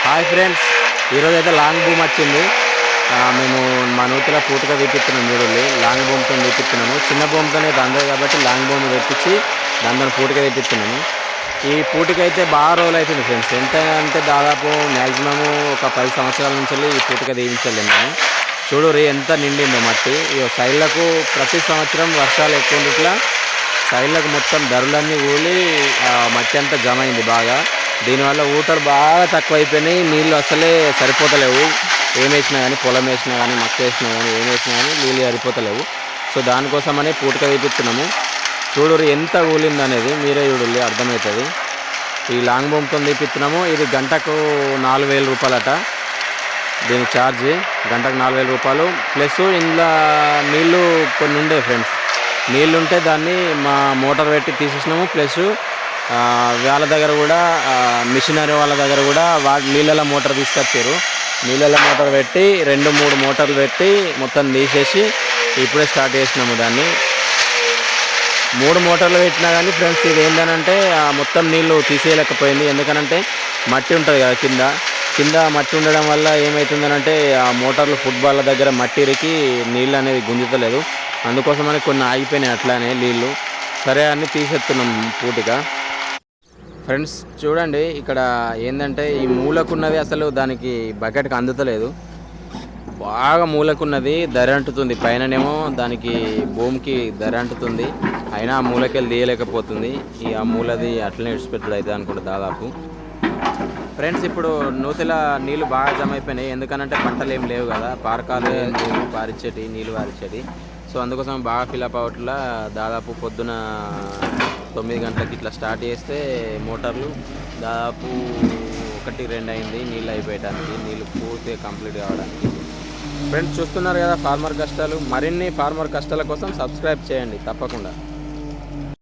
Hi friends, ఈరోజు అయితే long boom వచ్చింది. మేము మా నూతిలో పూటగా తీపిస్తున్నాం. చూడండి, లాంగ్ బూమ్తో తీపిస్తున్నాము. చిన్న బూమ్తోనే అందదు కాబట్టి లాంగ్ బూమ్ తెప్పించి దాంతో పూటగా తీపిస్తున్నాము. ఈ పూటకైతే బాగా రోజులు అవుతుంది ఫ్రెండ్స్. ఎంత అంటే దాదాపు మ్యాక్సిమము ఒక 10 సంవత్సరాల నుంచి ఈ పూటగా తీయించలేము మేము. చూడు ఎంత నిండిందో మట్టి. సైడ్లకు ప్రతి సంవత్సరం వర్షాలు ఎక్కువ ఇట్లా సైడ్లకు మొత్తం ధరలన్నీ కూలి మట్టి అంతా జమ అయింది బాగా. దీనివల్ల ఊటలు బాగా తక్కువ అయిపోయినాయి. నీళ్ళు అసలే సరిపోతలేవు. ఏం వేసినా కానీ, పొలం వేసినా కానీ, మక్క వేసినా కానీ, ఏం వేసినా కానీ నీళ్ళు సరిపోతలేవు. సో దానికోసమని పూటక తీపిస్తున్నాము. చూడు ఎంత కూలింది అనేది మీరే చూడండి, అర్థమవుతుంది. ఈ లాంగ్ బొమ్మతో తీపిస్తున్నాము. ఇది గంటకు 4,000 రూపాయలట దీని ఛార్జ్. గంటకు 4,000 రూపాయలు. ప్లస్ ఇందులో నీళ్ళు కొన్ని ఉండే ఫ్రెండ్స్, నీళ్ళు ఉంటే దాన్ని మా మోటార్ పెట్టి తీసేసినాము. ప్లస్ వాళ్ళ దగ్గర కూడా మిషనరీ వాళ్ళ దగ్గర కూడా నీళ్ళ మోటార్ తీసుకొచ్చారు. నీళ్ళ మోటార్ పెట్టి 2-3 మోటార్లు పెట్టి మొత్తం తీసేసి ఇప్పుడే స్టార్ట్ చేసినాము దాన్ని. 3 మోటార్లు పెట్టినా కానీ ఫ్రెండ్స్ ఇది ఏంటంటే మొత్తం నీళ్ళు తీసేయలేకపోయింది. ఎందుకనంటే మట్టి ఉంటుంది కదా, కింద మట్టి ఉండడం వల్ల ఏమవుతుందనంటే ఆ మోటార్లు ఫుట్బాల్ దగ్గర మట్టి ఇరికి నీళ్ళు అనేది గుంజుతలేదు. అందుకోసమని కొన్ని ఆగిపోయినాయి అట్లానే నీళ్ళు. సరే అని తీసేస్తున్నాం పూటిగా. ఫ్రెండ్స్ చూడండి, ఇక్కడ ఏంటంటే ఈ మూలకున్నది అసలు దానికి బకెట్కి అందుతలేదు. బాగా మూలకున్నది ధర అంటుతుంది. పైననేమో దానికి భూమికి ధర అంటుతుంది. అయినా ఆ మూలకెళ్ళి తీయలేకపోతుంది. ఈ ఆ మూలది అట్లనే ఇడిచిపెట్టుడు అవుతుంది అనుకుంటా దాదాపు. ఫ్రెండ్స్ ఇప్పుడు నూతిల నీళ్ళు బాగా జమ అయిపోయినాయి. ఎందుకనంటే పంటలు ఏం లేవు కదా, పారకాలు ఏం లేవు పారిచ్చేటి, నీళ్ళు పారిచ్చేటి. సో అందుకోసం బాగా ఫిలప్ అవట్లా. దాదాపు పొద్దున 9 గంటలకి ఇట్లా స్టార్ట్ చేస్తే మోటార్లు దాదాపు 1-2 అయింది నీళ్ళు అయిపోయడానికి, నీళ్ళు పూర్తిగా కంప్లీట్ కావడానికి. ఫ్రెండ్స్ చూస్తున్నారు కదా ఫార్మర్ కష్టాలు. మరిన్ని ఫార్మర్ కష్టాల కోసం సబ్స్క్రైబ్ చేయండి తప్పకుండా.